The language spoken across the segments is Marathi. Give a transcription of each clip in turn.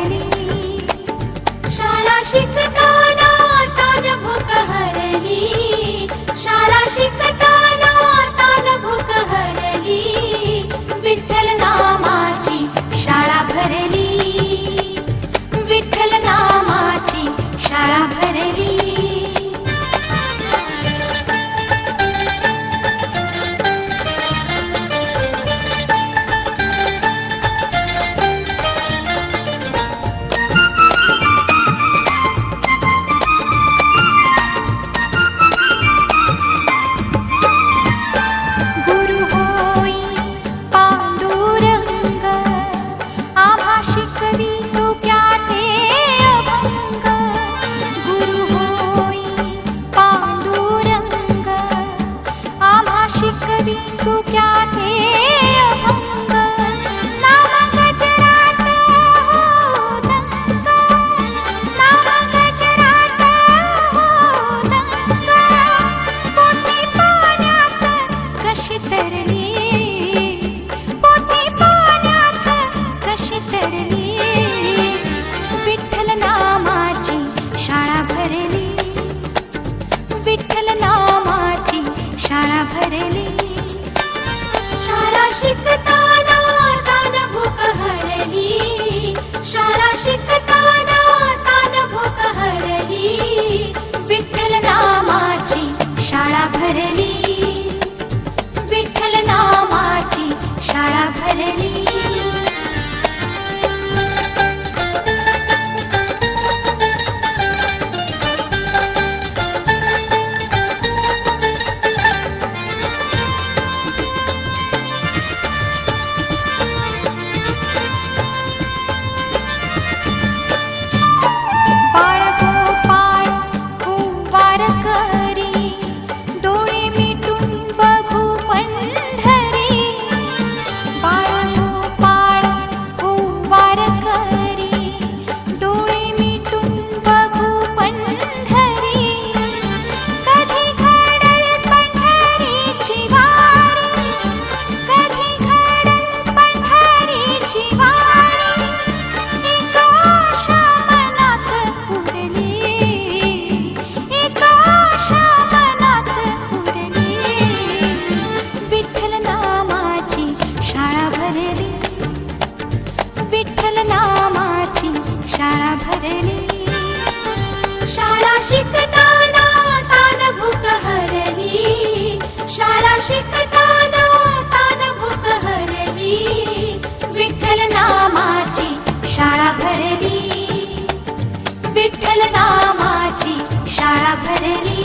भरली. शाळा शिकताना तान भूक हरली. शाळा शिकताना तान भूक हरली. विठ्ठल नामाची शाळा भरली. विठ्ठल नामाची शाळा भरली. गुरु होई पांडुरंग आम्हा शिकवितो त्याचे अभंग. गुरु होई पांडुरंग आम्हा शिकवितो त्याचे अभंग. नाम गजरात हो दंग. नाम गजरात हो दंग. पोथी पाण्यात कशी तरली. पोथी पाण्यात कशी तरली. विठ्ठल नामाची शाळा भरली. विठ्ठल नामाची शाळा भरली. शाळा शिकताना तान भूक हरली. शाळा शिकताना तान भूक हरली. विठ्ठल नामाची शाळा भरली. विठ्ठल नामाची शाळा भरली. बाळगोपाळ कुंभार करी डोळे मिटून बघू पंढरी. बाळगोपाळ कुंभार करी डोळे मिटून बघू पंढरी. कधी घडल पंढरीची वारी. कधी घडल पंढरीची वारी. एक आशा मनात उरली. एक आशा मनात उरली. विठ्ठल नामाची शाळा भरली. विठ्ठल नामाची शाळा भरली. शाळा शिकताना तान भूक हरली. शाळा शिकताना तान भूक हरली. विठ्ठल नामाची शाळा भरली. विठ्ठल नामाची शाळा भरली.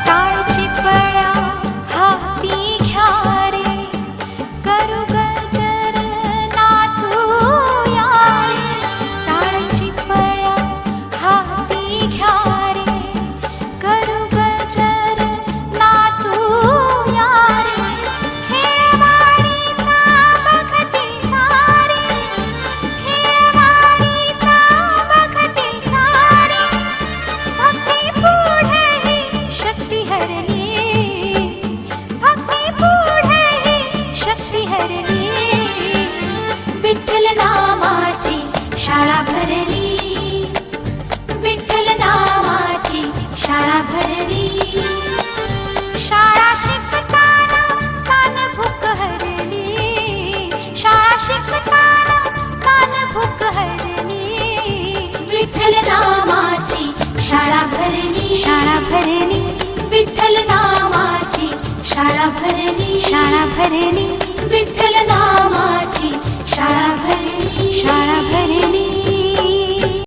टाळची पळ्या हाती घ्या रे. करू गजर नाचूया रे. टाळची पळ्या हाती घ्या रे. करू गजर नाचूया रे. खेळवाडीचा बघती सारी. खेळवाडीचा बघती सारी. भक्ती पुढेही शक्ती हरली. भक्ती पुढेही शक्ती हरली. विठ्ठल नामाची शाळा भरली. विठ्ठल नामाची शाळा भरली. शाळा शिकताना तान भूक हरली. शाळा शिकताना तान भूक हरली. विठ्ठल नामाची शाळा भरली. शाळा भरली. विठ्ठल नामाची शाळा भरली. शाळा भरली.